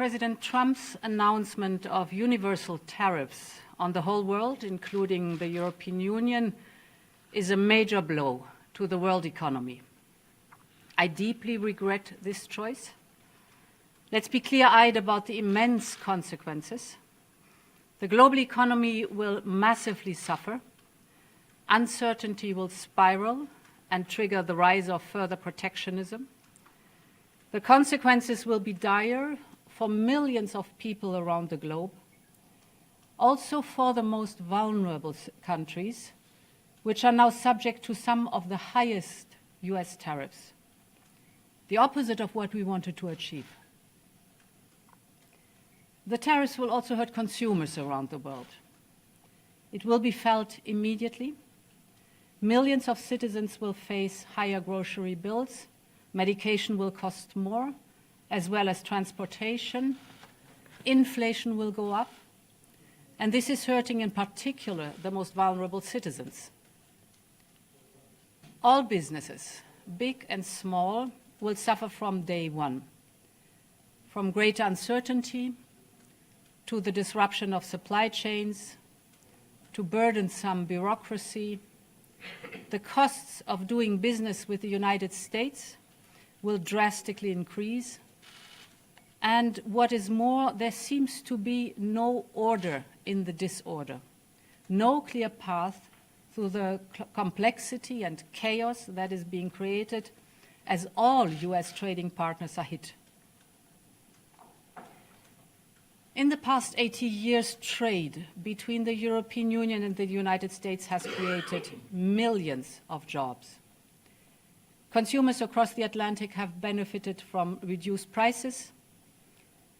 President Trump's announcement of universal tariffs on the whole world, including the European Union, is a major blow to the world economy. I deeply regret this choice. Let's be clear-eyed about the immense consequences. The global economy will massively suffer. Uncertainty will spiral and trigger the rise of further protectionism. The consequences will be dire for millions of people around the globe, also for the most vulnerable countries, which are now subject to some of the highest US tariffs, the opposite of what we wanted to achieve. The tariffs will also hurt consumers around the world. It will be felt immediately. Millions of citizens will face higher grocery bills. Medication will cost more, as well as transportation. Inflation will go up. And this is hurting in particular the most vulnerable citizens. All businesses, big and small, will suffer from day one, from greater uncertainty to the disruption of supply chains, to burdensome bureaucracy. The costs of doing business with the United States will drastically increase. And what is more, there seems to be no order in the disorder, no clear path through the complexity and chaos that is being created as all US trading partners are hit. In the past 80 years, trade between the European Union and the United States has created millions of jobs. Consumers across the Atlantic have benefited from reduced prices.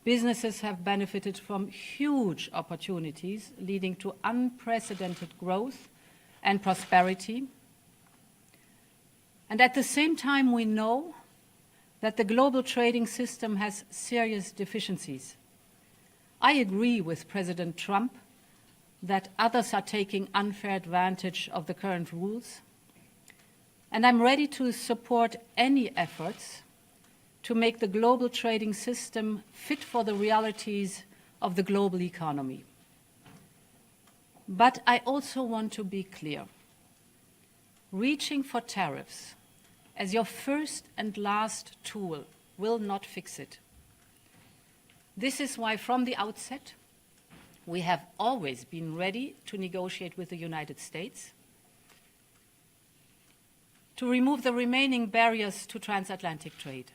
Businesses have benefited from huge opportunities, leading to unprecedented growth and prosperity. And at the same time, we know that the global trading system has serious deficiencies. I agree with President Trump that others are taking unfair advantage of the current rules, and I'm ready to support any efforts to make the global trading system fit for the realities of the global economy. But I also want to be clear. Reaching for tariffs as your first and last tool will not fix it. This is why, from the outset, we have always been ready to negotiate with the United States to remove the remaining barriers to transatlantic trade.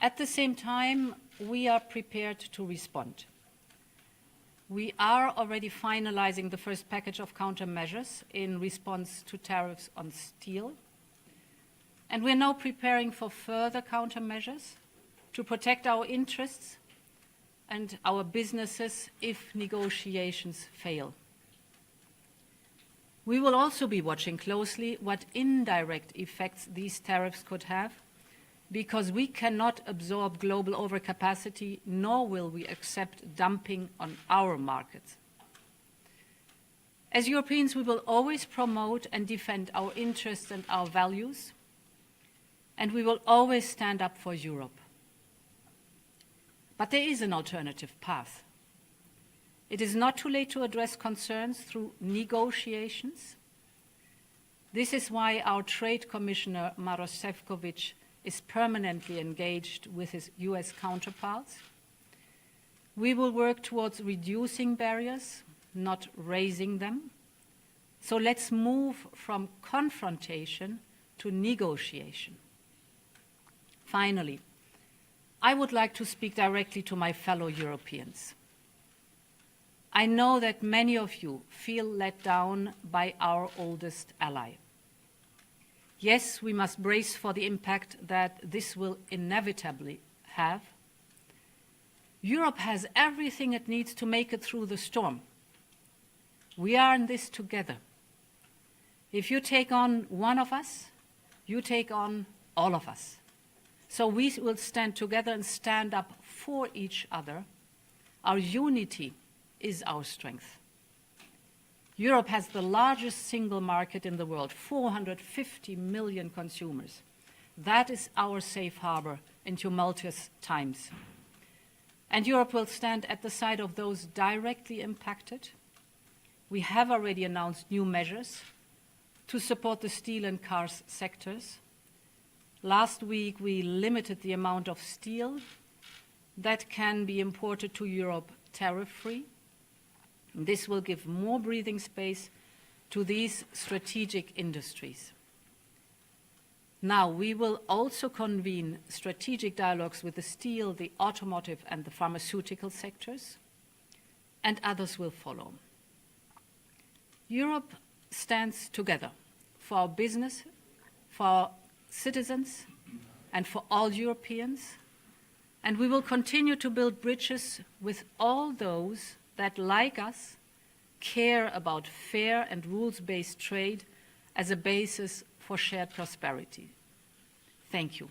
At the same time, we are prepared to respond. We are already finalizing the first package of countermeasures in response to tariffs on steel, and we're now preparing for further countermeasures to protect our interests and our businesses if negotiations fail. We will also be watching closely what indirect effects these tariffs could have, because we cannot absorb global overcapacity, nor will we accept dumping on our markets. As Europeans, we will always promote and defend our interests and our values, and we will always stand up for Europe. But there is an alternative path. It is not too late to address concerns through negotiations. This is why our Trade Commissioner, Maroš Šefčovič, is permanently engaged with his US counterparts. We will work towards reducing barriers, not raising them. So let's move from confrontation to negotiation. Finally, I would like to speak directly to my fellow Europeans. I know that many of you feel let down by our oldest ally. Yes, we must brace for the impact that this will inevitably have. Europe has everything it needs to make it through the storm. We are in this together. If you take on one of us, you take on all of us. So we will stand together and stand up for each other. Our unity is our strength. Europe has the largest single market in the world, 450 million consumers. That is our safe harbor in tumultuous times. And Europe will stand at the side of those directly impacted. We have already announced new measures to support the steel and cars sectors. Last week, we limited the amount of steel that can be imported to Europe tariff-free. This will give more breathing space to these strategic industries. Now, we will also convene strategic dialogues with the steel, the automotive, and the pharmaceutical sectors, and others will follow. Europe stands together for our business, for our citizens, and for all Europeans, and we will continue to build bridges with all those that, like us, care about fair and rules-based trade as a basis for shared prosperity. Thank you.